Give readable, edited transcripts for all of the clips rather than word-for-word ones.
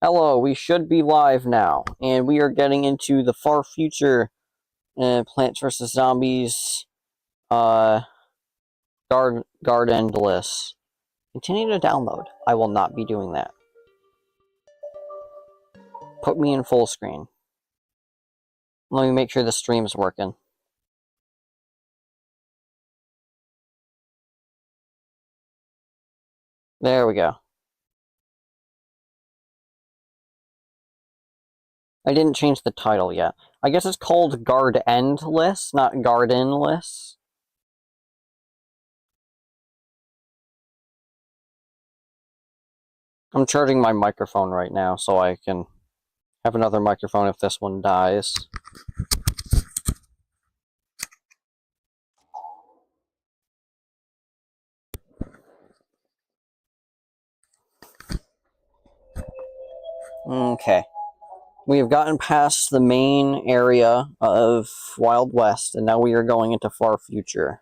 Hello, we should be live now, and we are getting into the far future Plants vs. Zombies Gardenless. Continue to download. I will not be doing that. Put me in full screen. Let me make sure the stream's working. There we go. I didn't change the title yet. I guess it's called Gardenless, not Gardenless. I'm charging my microphone right now so I can have another microphone if this one dies. Okay. We have gotten past the main area of Wild West, and now we are going into far future.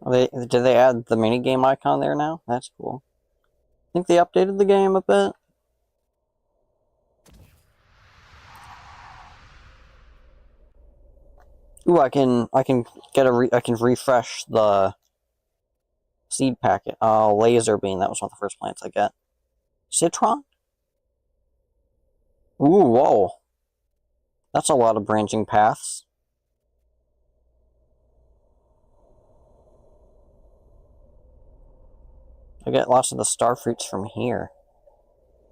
Did they add the minigame icon there now? That's cool. I think they updated the game a bit. Ooh, I can refresh the seed packet. Oh, laser beam. That was one of the first plants I get. Citron? Ooh, whoa. That's a lot of branching paths. I get lots of the star fruits from here.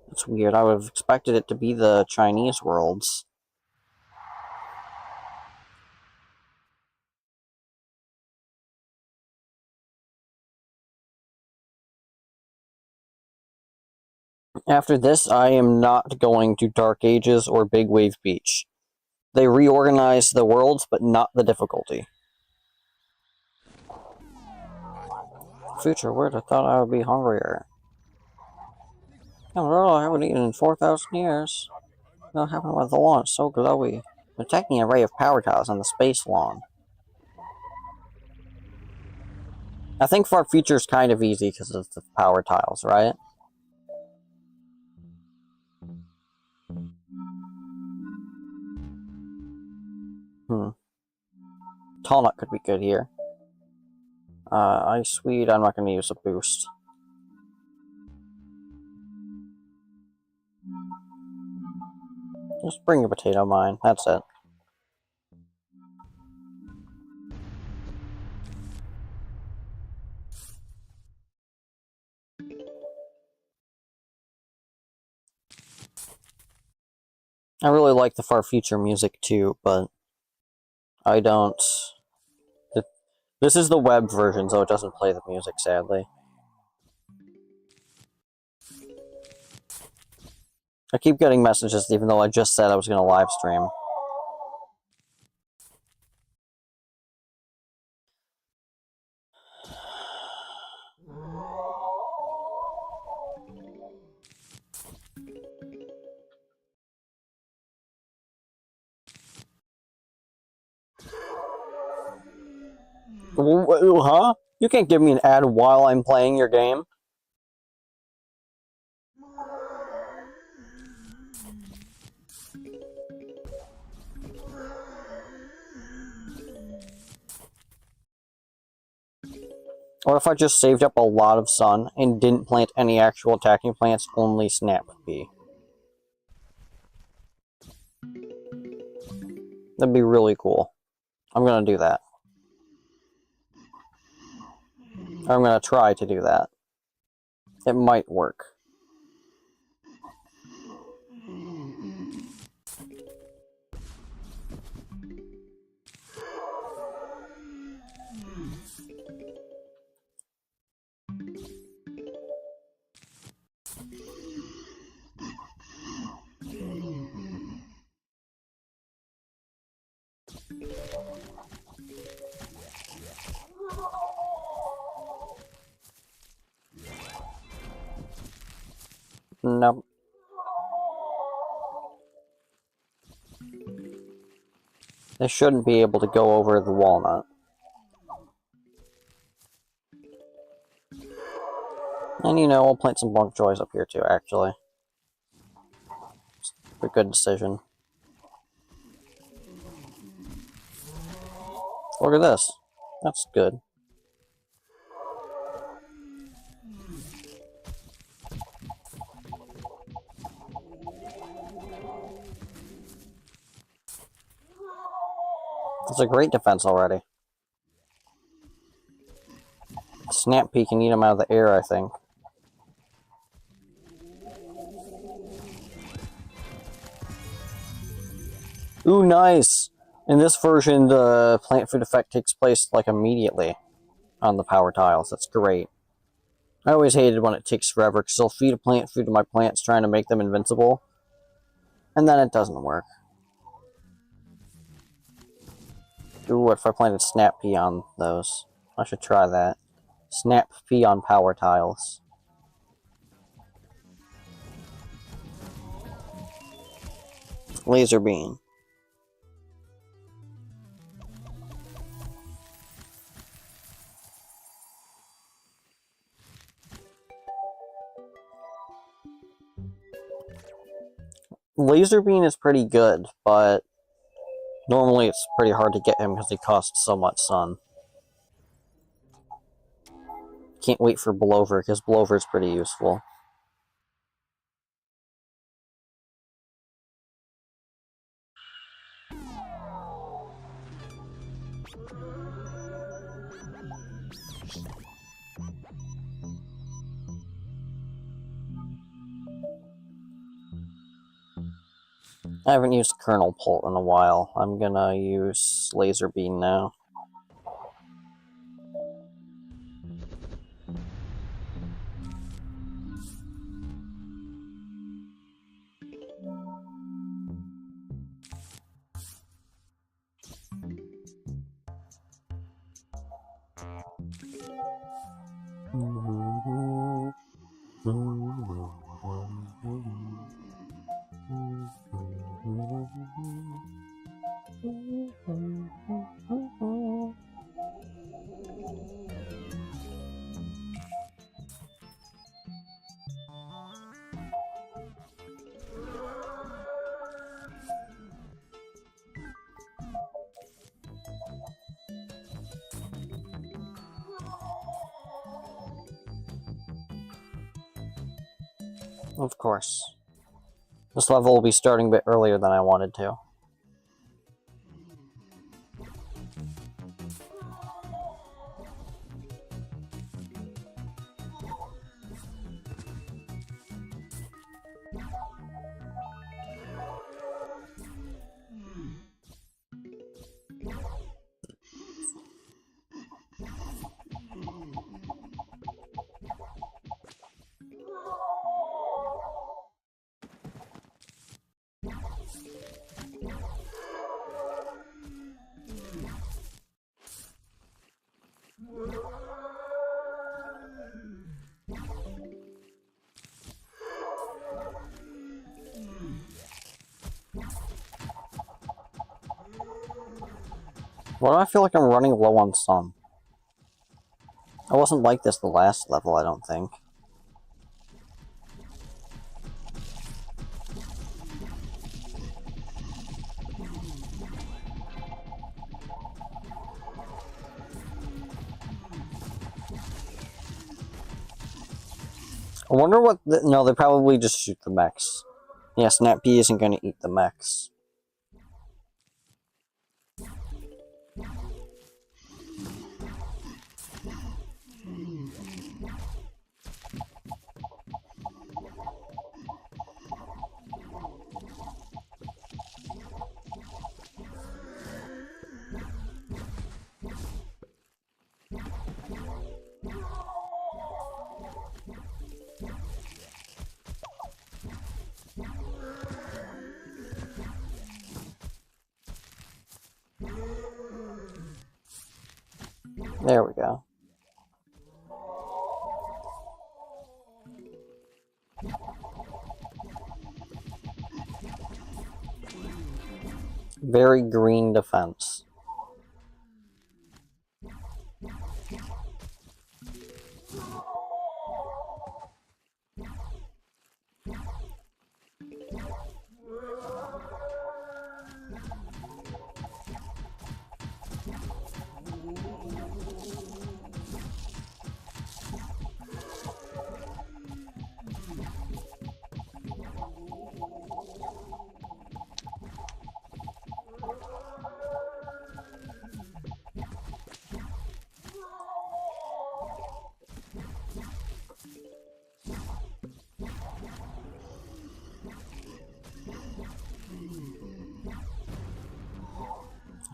That's weird. I would have expected it to be the Chinese worlds. After this, I am not going to Dark Ages or Big Wave Beach. They reorganized the worlds, but not the difficulty. Future weird, I thought I would be hungrier. Oh, I haven't eaten in 4,000 years. What happened with the lawn? It's so glowy. I'm attacking an array of power tiles on the space lawn. I think Far Future is kind of easy because of the power tiles, right? Tall Nut could be good here. Ice Weed, I'm not going to use a boost. Just bring a potato mine, that's it. I really like the Far Future music too, but I don't... This is the web version, so it doesn't play the music, sadly. I keep getting messages even though I just said I was going to live stream. Huh? You can't give me an ad while I'm playing your game. Or if I just saved up a lot of sun and didn't plant any actual attacking plants, only Snap Pea. That'd be really cool. I'm gonna do that. I'm gonna try to do that. It might work. Nope. They shouldn't be able to go over the walnut. And you know, we'll plant some bunk joys up here too, actually. It's a good decision. Look at this. That's good. It's a great defense already. Snap Pea can eat him out of the air, I think. Ooh, nice! In this version, the plant food effect takes place, like, immediately on the power tiles. That's great. I always hated when it takes forever, because I'll feed a plant food to my plants trying to make them invincible, and then it doesn't work. Ooh, what if I planted Snap Pea on those? I should try that. Snap Pea on power tiles. Laser Beam. Laser Beam is pretty good, but normally it's pretty hard to get him because he costs so much sun. Can't wait for Blover, because Blover is pretty useful. I haven't used Kernel Pult in a while. I'm gonna use Laser Beam now. Of course. This level will be starting a bit earlier than I wanted to. Why do I feel like I'm running low on sun? I wasn't like this the last level, I don't think. I wonder what... No, they probably just shoot the mechs. Yeah, Snap Pea isn't going to eat the mechs. There we go. Very green defense.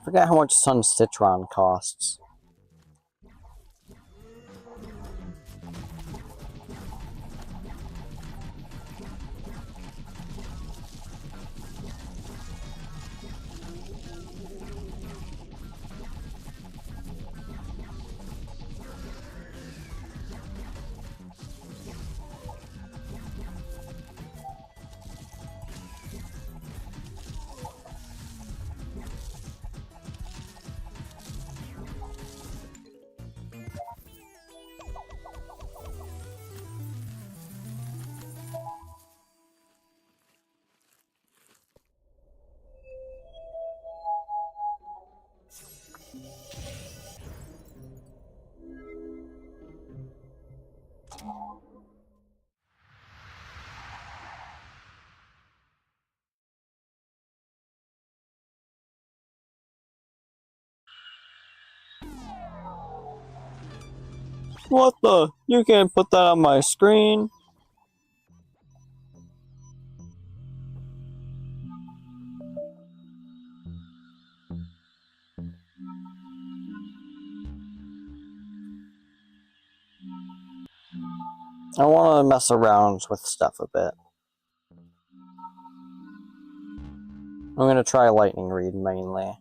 Forget how much Sun Citron costs. What the? You can't put that on my screen? I want to mess around with stuff a bit. I'm going to try Lightning Reed mainly.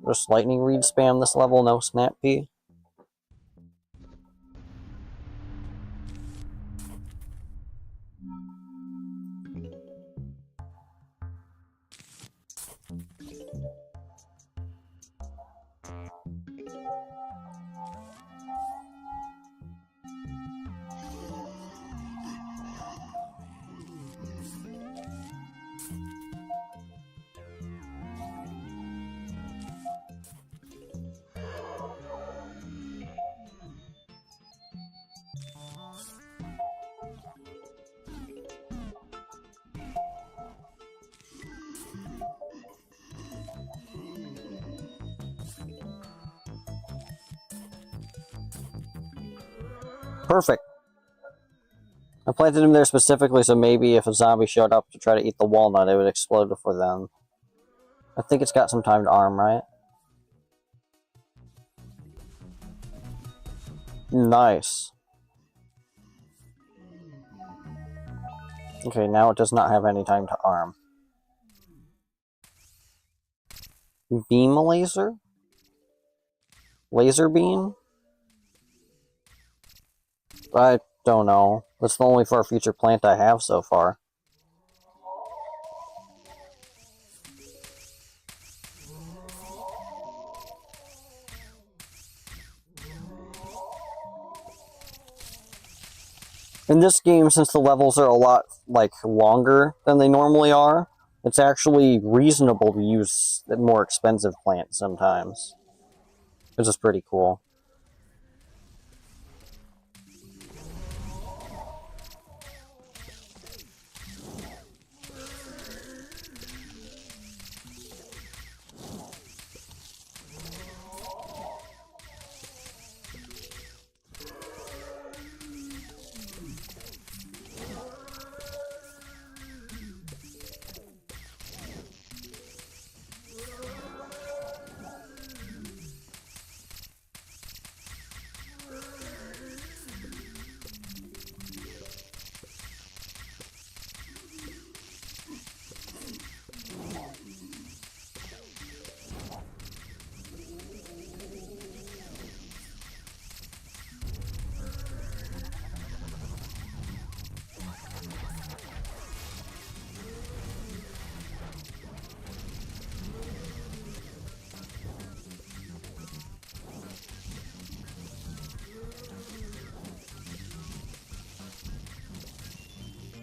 Just Lightning Reed spam this level, no Snap Pea. Perfect. I planted him there specifically so maybe if a zombie showed up to try to eat the walnut, it would explode before them. I think it's got some time to arm, right? Nice. Okay, now it does not have any time to arm. Beam laser? Laser beam? I don't know. That's the only far future plant I have so far. In this game, since the levels are a lot, longer than they normally are, it's actually reasonable to use the more expensive plants sometimes. Which is pretty cool.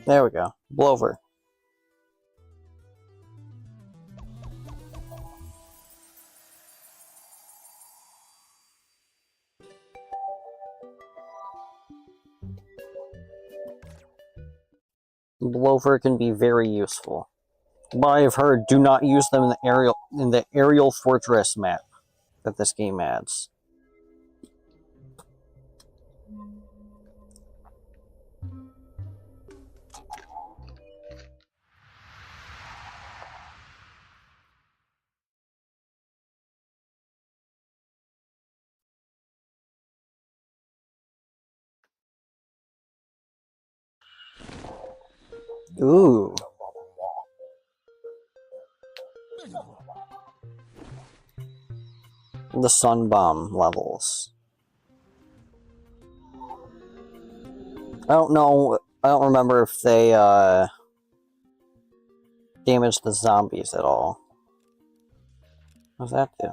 There we go. Blover. Blover can be very useful. But I've heard do not use them in the aerial fortress map that this game adds. Ooh. The sun bomb levels. I don't know. I don't remember if they damage the zombies at all. What does that do?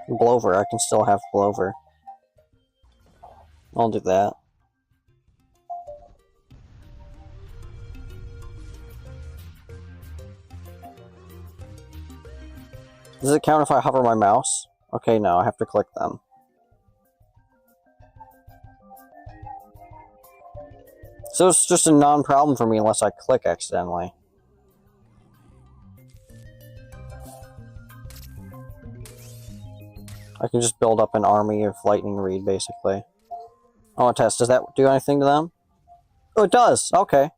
Blover. I can still have Blover. I'll do that. Does it count if I hover my mouse? Okay, no, I have to click them. So it's just a non-problem for me unless I click accidentally. I can just build up an army of Lightning Reed, basically. I want to test. Does that do anything to them? Oh, it does! Okay.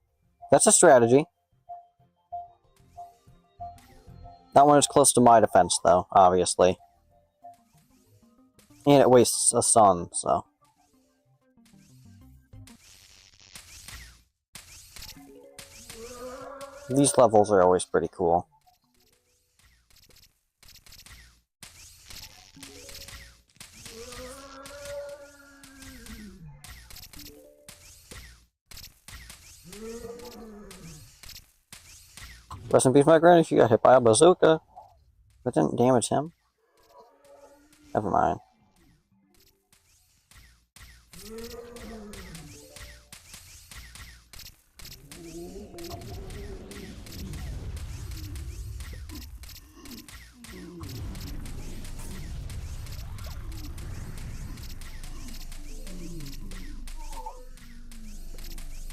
That's a strategy. That one is close to my defense, though, obviously. And it wastes a sun, so... These levels are always pretty cool. Rest in peace, my granny. She got hit by a bazooka. That didn't damage him. Never mind.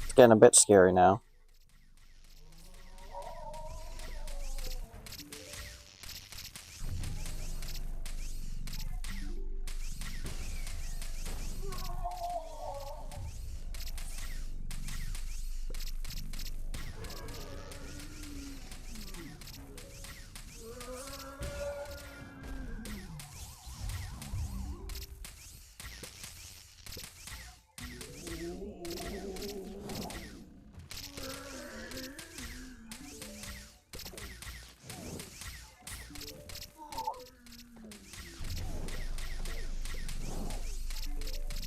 It's getting a bit scary now.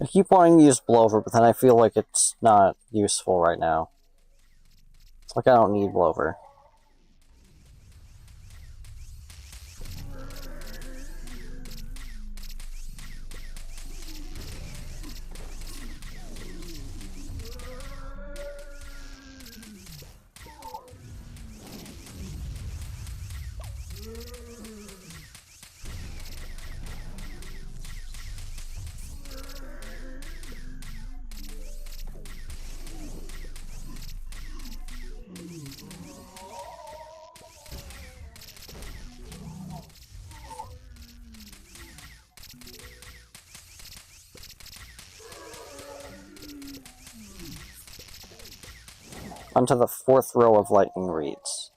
I keep wanting to use Blover, but then I feel like it's not useful right now. It's like I don't need Blover. Onto the fourth row of Lightning Reeds.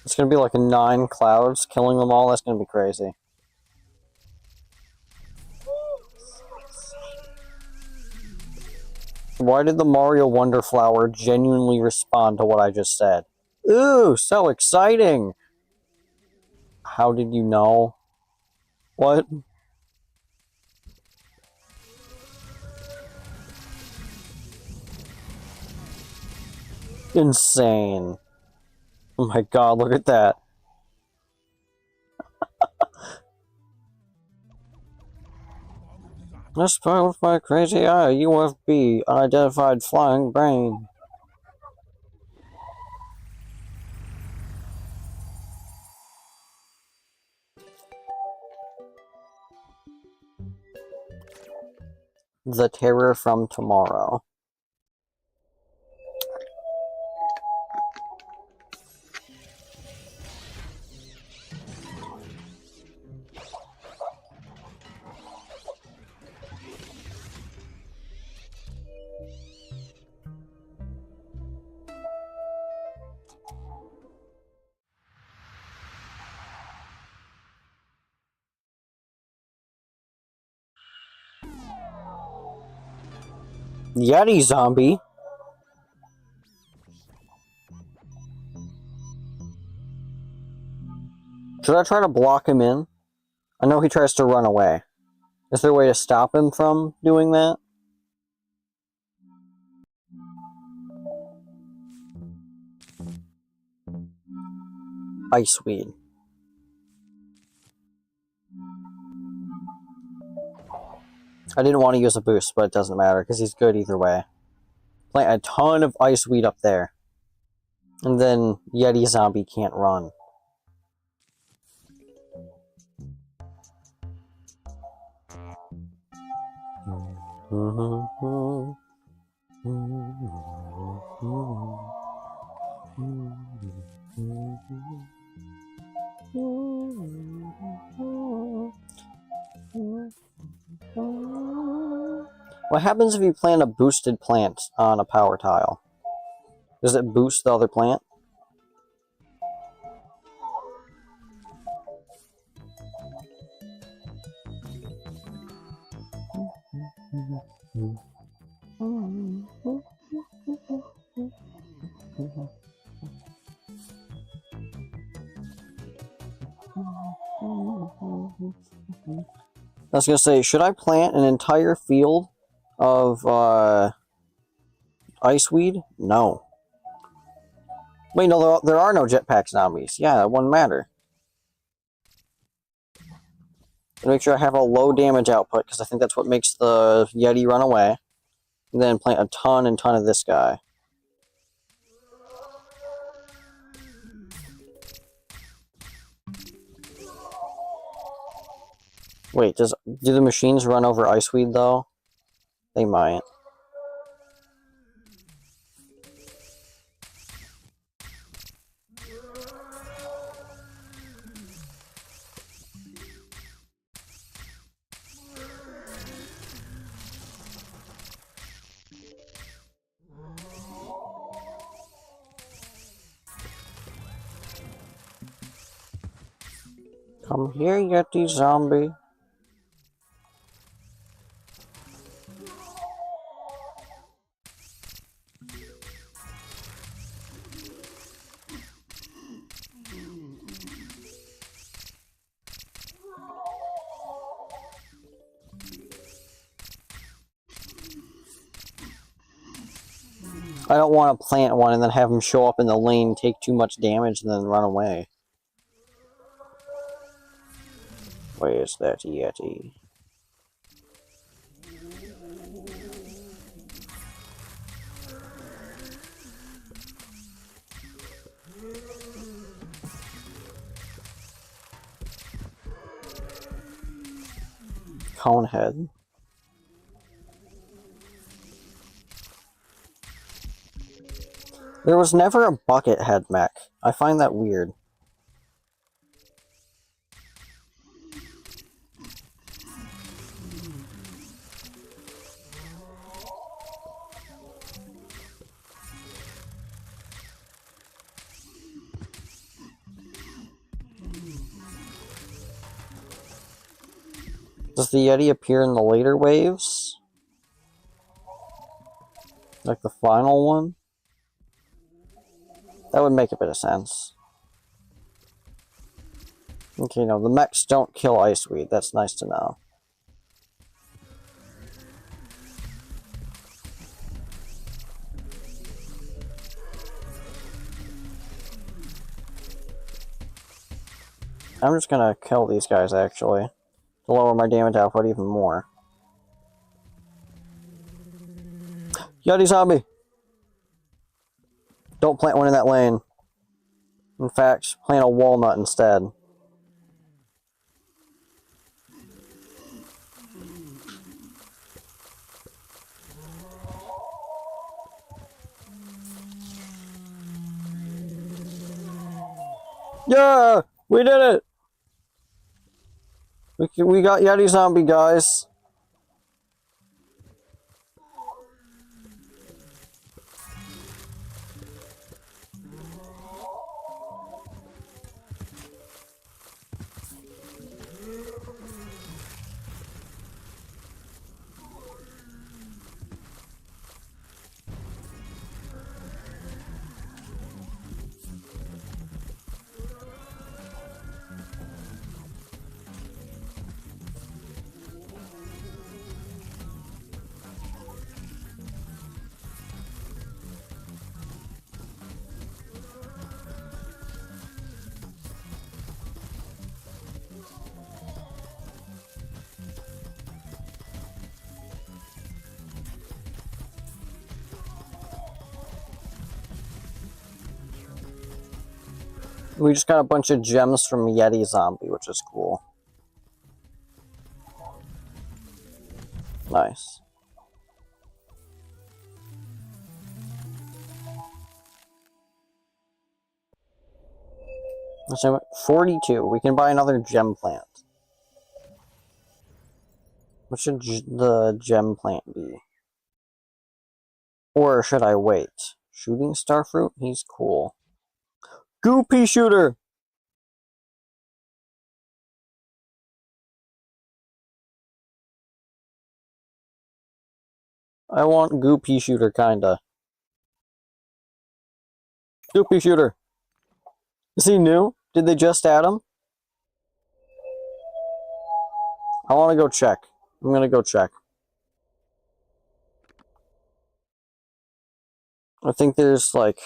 It's gonna be like 9 clouds killing them all. That's gonna be crazy. Why did the Mario Wonder Flower genuinely respond to what I just said? Ooh, so exciting! How did you know? What? Insane. Oh my god, look at that. I spy with my crazy eye, UFB, unidentified flying brain. The Terror from Tomorrow. Yeti zombie. Should I try to block him in? I know he tries to run away. Is there a way to stop him from doing that? Iceweed. I didn't want to use a boost, but it doesn't matter because he's good either way. Plant a ton of Iceweed up there. And then Yeti zombie can't run. What happens if you plant a boosted plant on a power tile? Does it boost the other plant? I was gonna say, should I plant an entire field of Iceweed? No. Wait, no, there are no jetpack zombies. Yeah, that wouldn't matter. Make sure I have a low damage output, because I think that's what makes the Yeti run away. And then plant a ton and ton of this guy. Wait, do the machines run over Iceweed, though? They might. Come here, Yeti zombie. I don't want to plant one and then have him show up in the lane, take too much damage, and then run away. Where's that Yeti? Conehead. There was never a Buckethead mech. I find that weird. Does the Yeti appear in the later waves? Like the final one? That would make a bit of sense. Okay, no, the mechs don't kill Iceweed. That's nice to know. I'm just gonna kill these guys, actually, to lower my damage output even more. Yeti zombie! Don't plant one in that lane. In fact, plant a walnut instead. Yeah! We did it! We got Yeti Zombie, guys. We just got a bunch of gems from Yeti Zombie, which is cool. Nice. So 42. We can buy another gem plant. What should the gem plant be? Or should I wait? Shooting star fruit? He's cool. Goopy shooter! I want Goopy shooter, kinda. Goopy shooter! Is he new? Did they just add him? I want to go check. I'm gonna go check. I think there's like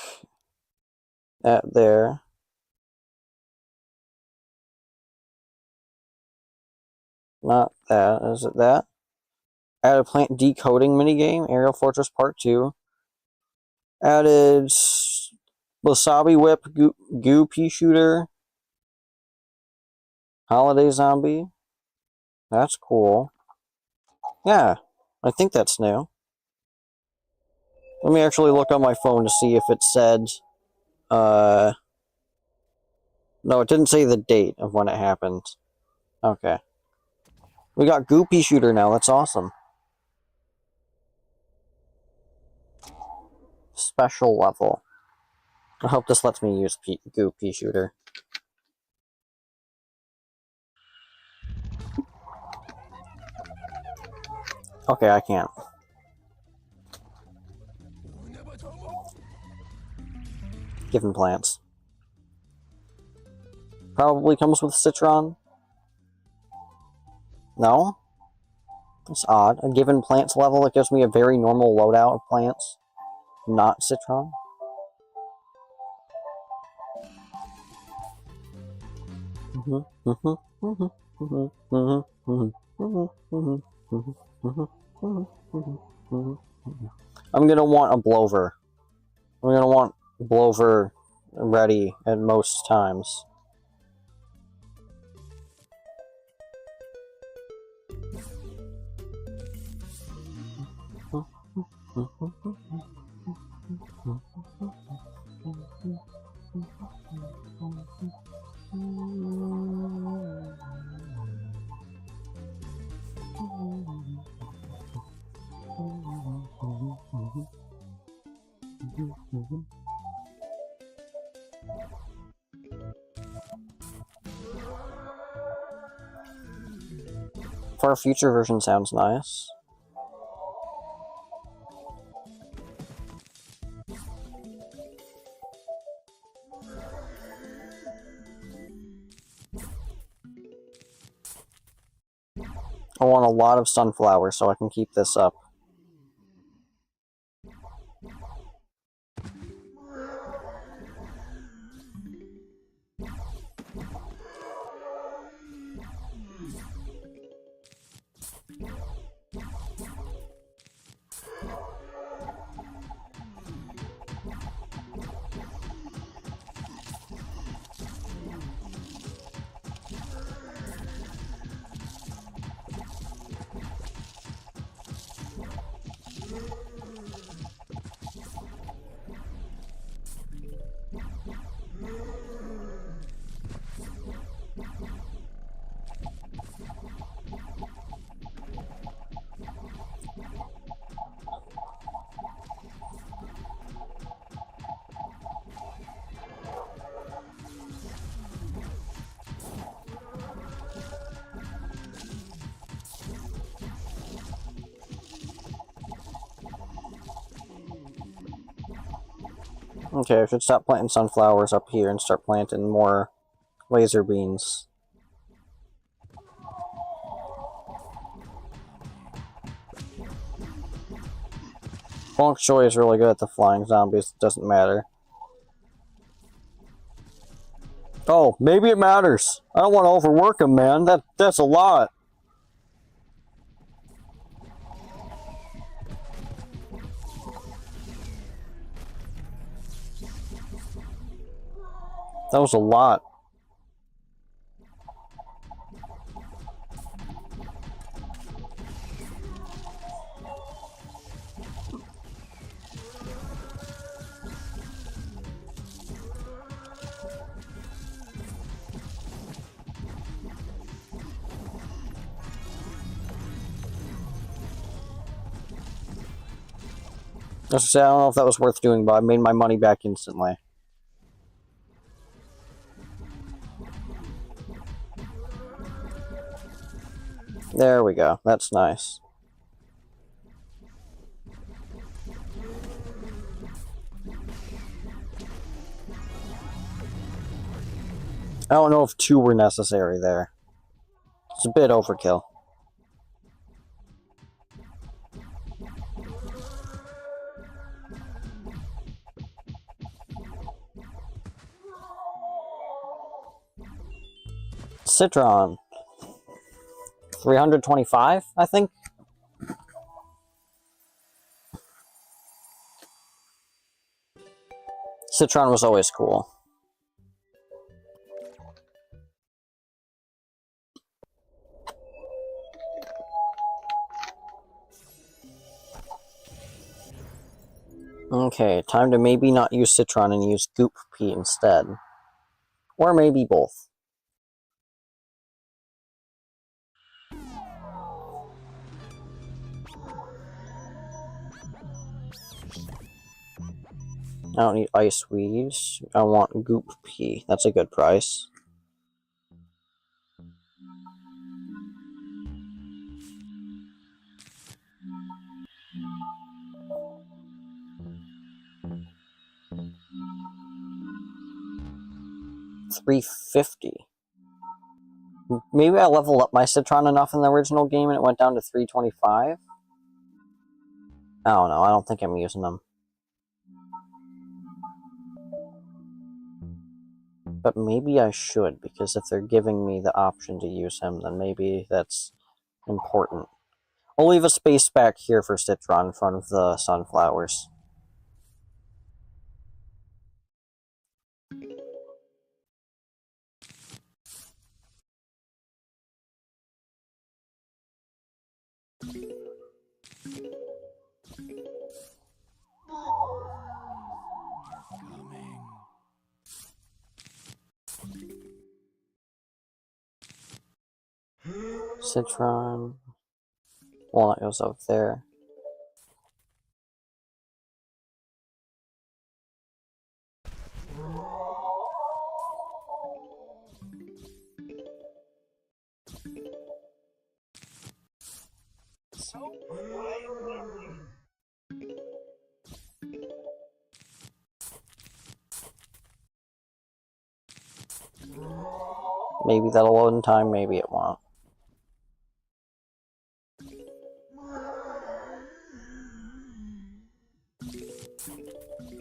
that there. Not that. Is it that? Added plant decoding minigame. Aerial Fortress Part 2. Added Wasabi Whip, Goopy Shooter. Holiday Zombie. That's cool. Yeah, I think that's new. Let me actually look on my phone to see if it said, no, it didn't say the date of when it happened. Okay. We got Goopy Shooter now, that's awesome. Special level. I hope this lets me use Goopy Shooter. Okay, I can't. Given plants. Probably comes with Citron. No? That's odd. A given plants level, it gives me a very normal loadout of plants. Not Citron. I'm gonna want a Blover. I'm gonna want Blover ready at most times. For a future version sounds nice. I want a lot of sunflowers so I can keep this up. Okay, I should stop planting sunflowers up here and start planting more laser beans. Feng Shui is really good at the flying zombies, it doesn't matter. Oh, maybe it matters. I don't want to overwork him, man. That's a lot. That was a lot. I don't know if that was worth doing, but I made my money back instantly. There we go. That's nice. I don't know if 2 were necessary there. It's a bit overkill. Citron. 325, I think? Citron was always cool. Okay, time to maybe not use Citron and use Goop Pea instead. Or maybe both. I don't need ice weeds. I want Goop Pea. That's a good price. $350. Maybe I leveled up my Citron enough in the original game and it went down to $325? I don't know. I don't think I'm using them. But maybe I should, because if they're giving me the option to use him, then maybe that's important. I'll leave a space back here for Citron in front of the sunflowers. Citron. Walnut goes up there. Maybe that'll load in time, maybe it won't.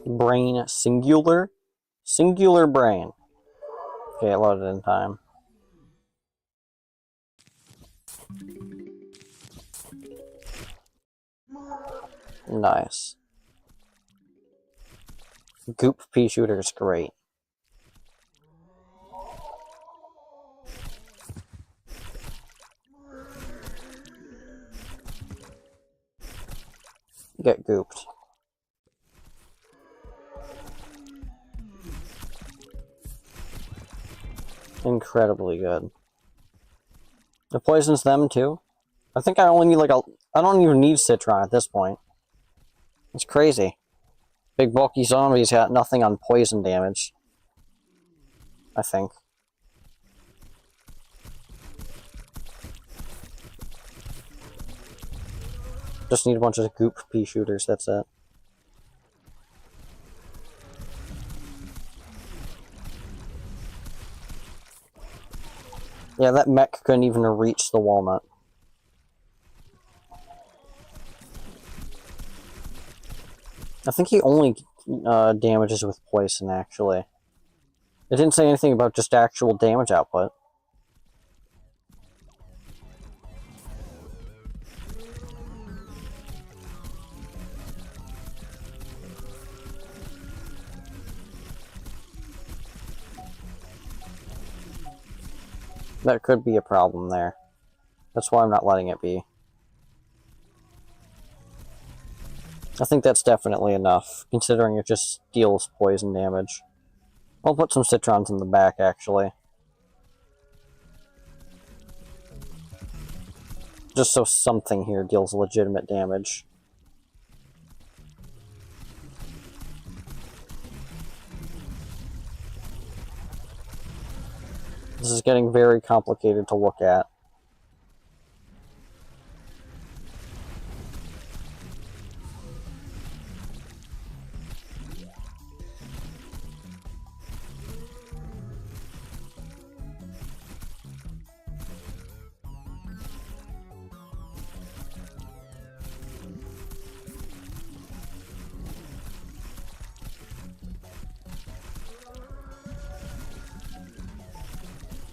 Brain singular? Singular brain. Okay, it loaded in time. Nice. Goop Pea Shooter is great. Get gooped. Incredibly good. It poisons them too. I think I only need like I don't even need Citron at this point. It's crazy. Big bulky zombies got nothing on poison damage. I think. Just need a bunch of Goop Pea shooters, that's it. Yeah, that mech couldn't even reach the walnut. I think he only damages with poison, actually. It didn't say anything about just actual damage output. That could be a problem there. That's why I'm not letting it be. I think that's definitely enough, considering it just deals poison damage. I'll put some citrons in the back, actually. Just so something here deals legitimate damage. This is getting very complicated to look at.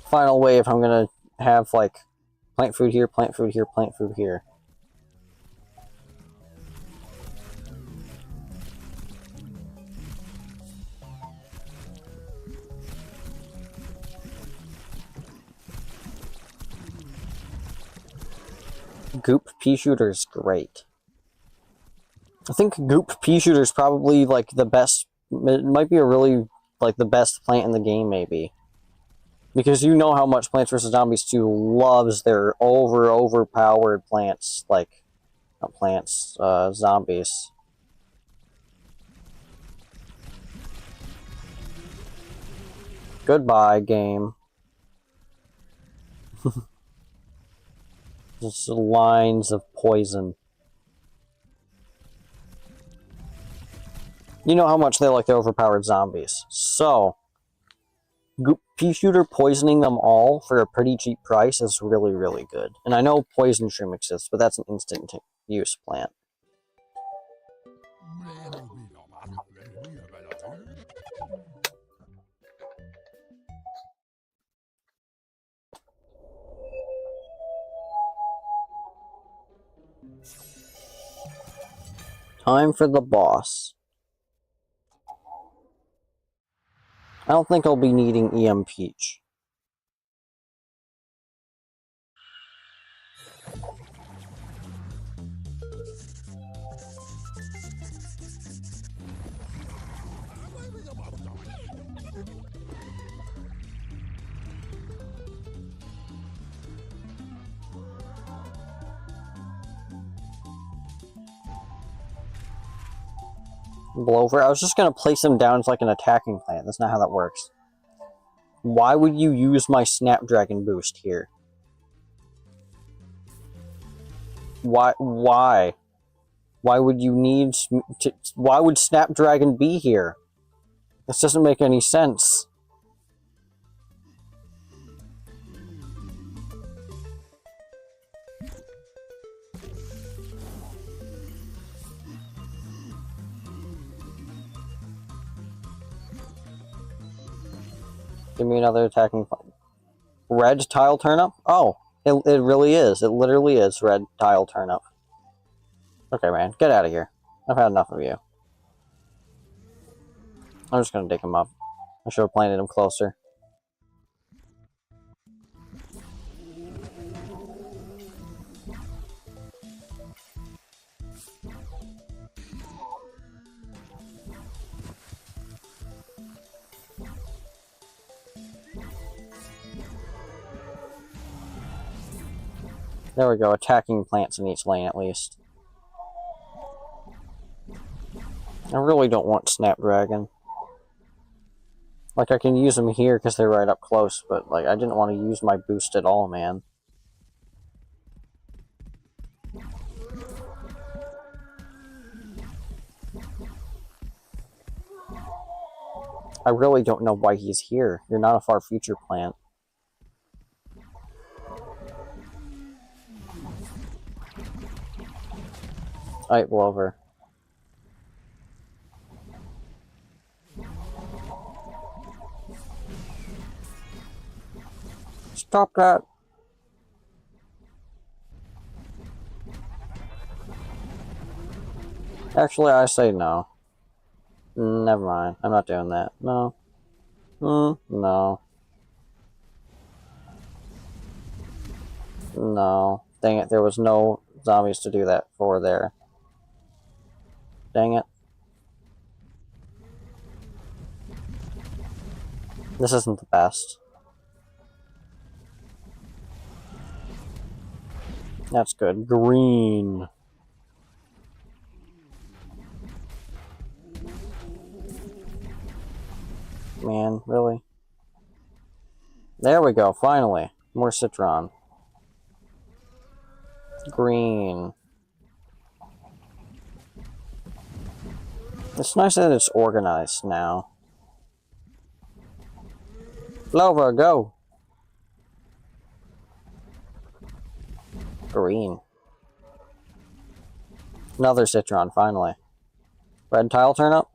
Final wave, I'm gonna have, like, plant food here, plant food here, plant food here. Goop pea shooter is great. I think goop pea shooter is probably, like, the best. It might be a really, like, the best plant in the game, maybe. Because you know how much Plants vs. Zombies 2 loves their overpowered plants, like, not plants, zombies. Goodbye, game. Just lines of poison. You know how much they like the overpowered zombies. So, pea shooter poisoning them all for a pretty cheap price is really, really good. And I know poison shroom exists, but that's an instant use plant. Time for the boss. I don't think I'll be needing EM Peach. Blover. I was just gonna place him down as like an attacking plant. That's not how that works. Why would you use my Snapdragon boost here? Why? Why would you need why would Snapdragon be here? This doesn't make any sense. Give me another attacking plant. Red tile turnip? Oh, it really is. It literally is red tile turnip. Okay, man, get out of here. I've had enough of you. I'm just gonna dig him up. I should have planted him closer. There we go, attacking plants in each lane at least. I really don't want Snapdragon. Like, I can use them here because they're right up close, but, like, I didn't want to use my boost at all, man. I really don't know why he's here. You're not a far future plant. Alright, Blover. Stop that! Actually, I say no. Never mind. I'm not doing that. No. No. No. Dang it, there was no zombies to do that for there. Dang it. This isn't the best. That's good. Green. Man, really? There we go, finally. More citron. Green. It's nice that it's organized now. Clover, go! Green. Another citron, finally. Red tile turnip?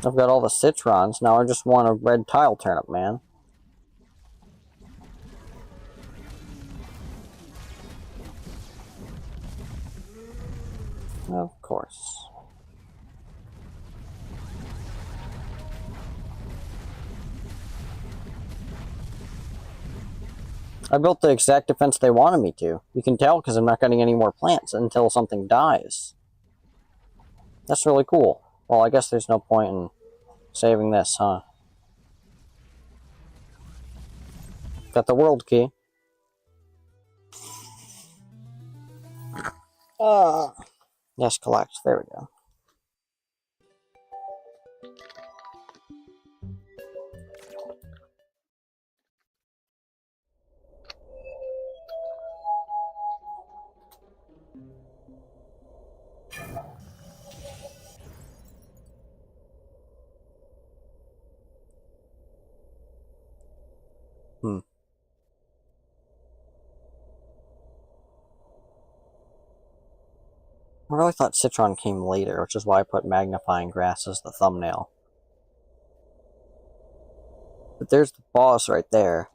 I've got all the citrons, now I just want a red tile turnip, man. Of course. I built the exact defense they wanted me to. You can tell because I'm not getting any more plants until something dies. That's really cool. Well, I guess there's no point in saving this, huh? Got the world key. Yes, collect. There we go. I really thought citron came later, which is why I put magnifying glass as the thumbnail. But there's the boss right there.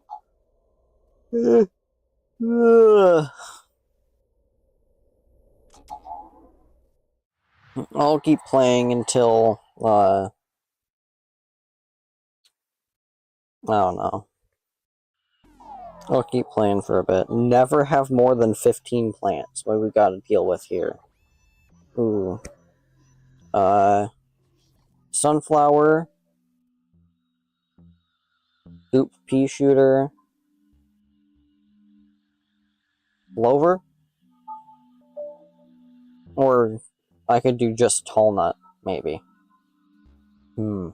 I'll keep playing until, I don't know. I'll keep playing for a bit. Never have more than 15 plants. What we gotta deal with here? Ooh. Sunflower. Oop, pea shooter. Clover? Or I could do just tall nut, maybe. Hmm.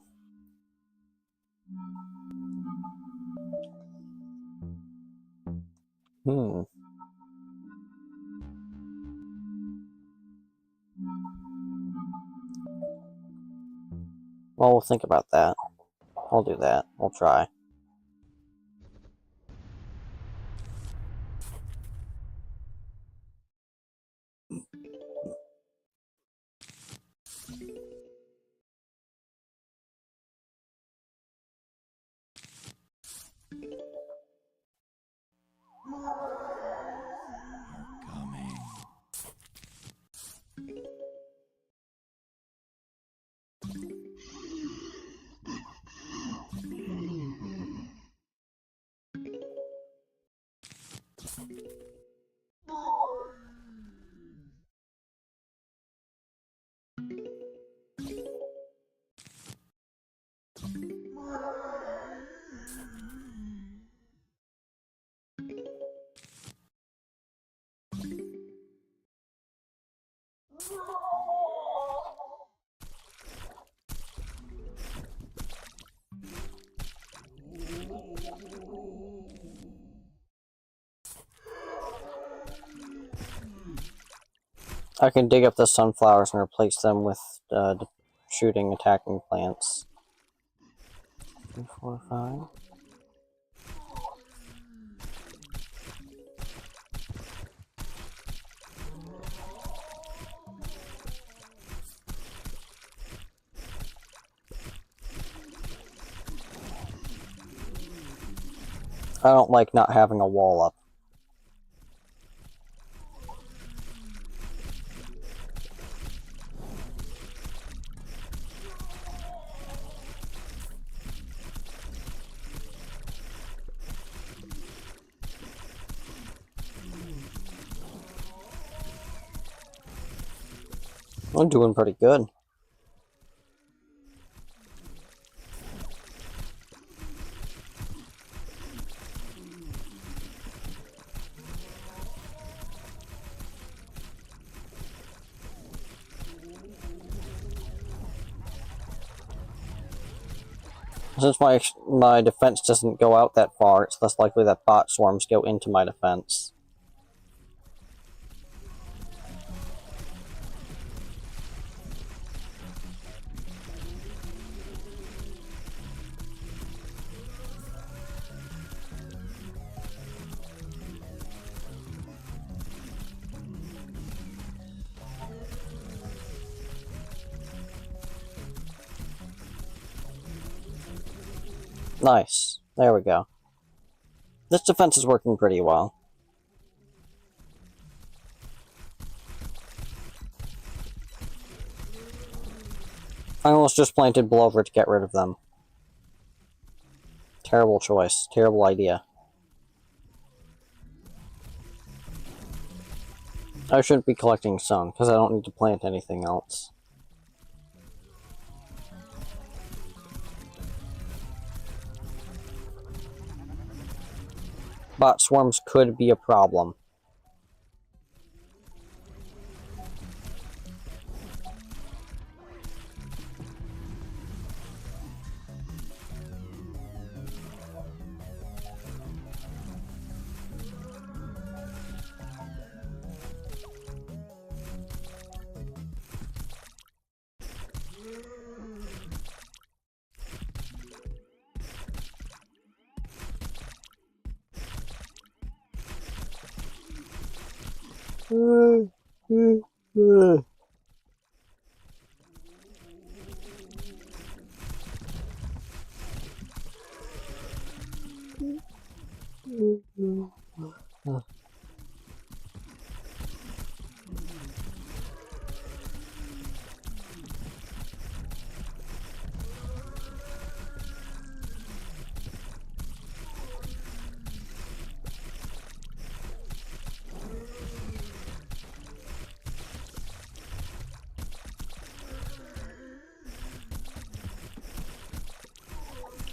Well, we'll think about that. I'll do that. We'll try. I can dig up the sunflowers and replace them with shooting attacking plants. 3, 4, 5. I don't like not having a wall up. I'm doing pretty good. Since my defense doesn't go out that far, it's less likely that bot swarms go into my defense. Nice. There we go. This defense is working pretty well. I almost just planted Blover to get rid of them. Terrible choice. Terrible idea. I shouldn't be collecting sun, because I don't need to plant anything else. Bot swarms could be a problem.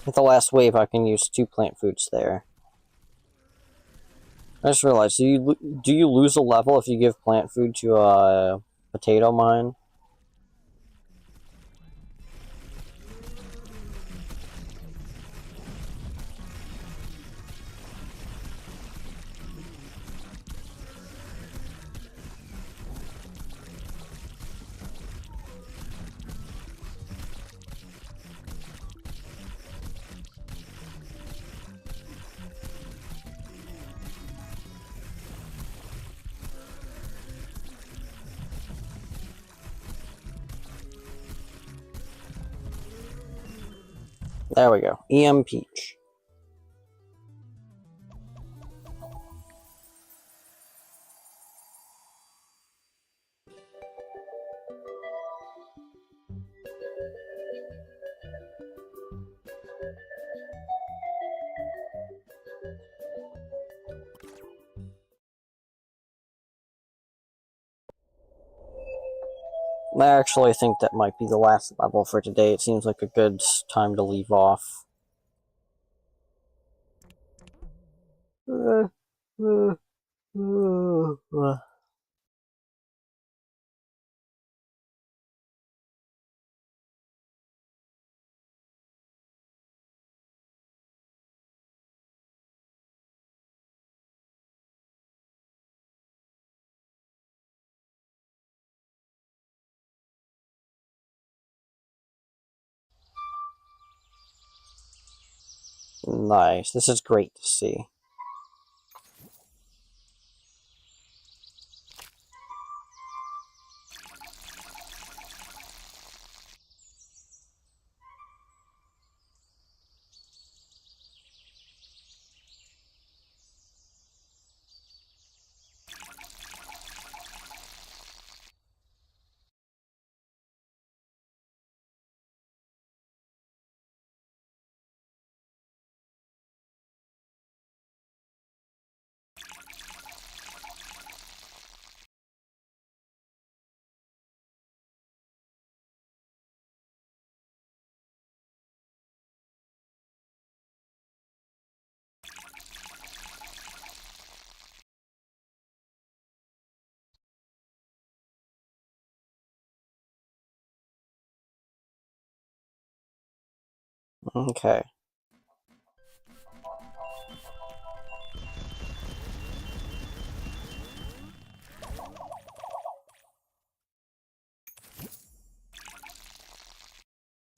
With the last wave, I can use 2 plant foods there. I just realized, do you lose a level if you give plant food to a potato mine? There we go. EM Peach. I actually think that might be the last level for today. It seems like a good time to leave off. Nice. This is great to see. Okay.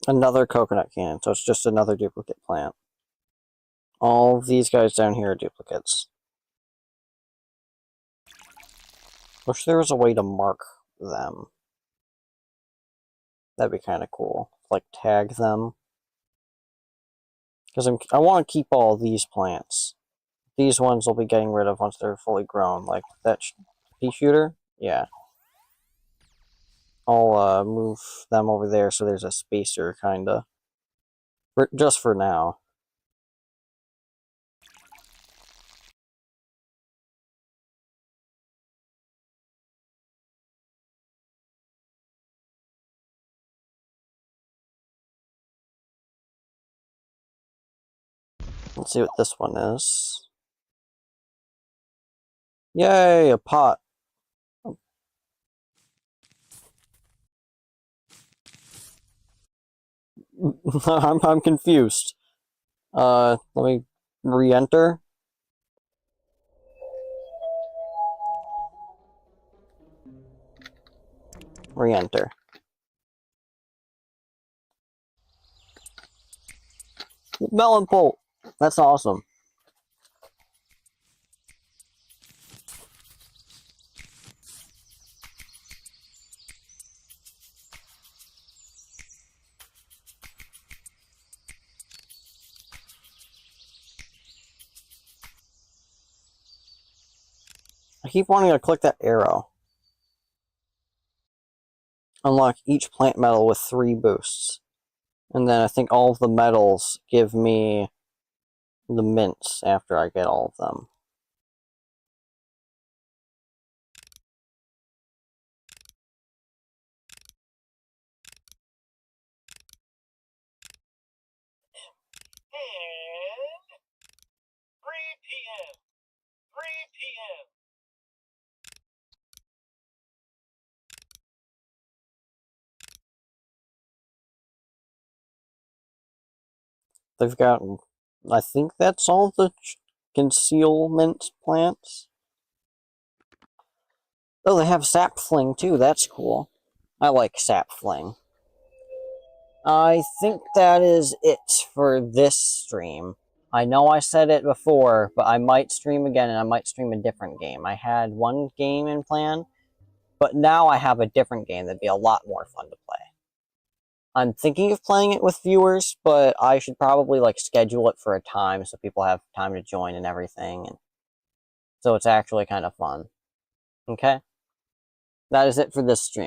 Another coconut cannon, so it's just another duplicate plant. All of these guys down here are duplicates. Wish there was a way to mark them. That'd be kind of cool. Like, tag them. Because I want to keep all these plants. These ones will be getting rid of once they're fully grown. Like, that pea shooter? Yeah. I'll move them over there so there's a spacer, kinda. Just for now. Let's see what this one is. Yay, a pot. I'm confused. Let me re-enter. Re-enter. Melon pole! That's awesome. I keep wanting to click that arrow. Unlock each plant medal with 3 boosts. And then I think all of the medals give me the mints after I get all of them. And 3 p.m. 3 p.m. They've got, I think that's all the concealment plants. Oh, they have sap fling too, that's cool. I like sap fling. I think that is it for this stream. I know I said it before, but I might stream again and I might stream a different game. I had one game in plan, but now I have a different game that'd be a lot more fun to play. I'm thinking of playing it with viewers, but I should probably like schedule it for a time so people have time to join and everything, and so it's actually kind of fun. Okay? That is it for this stream.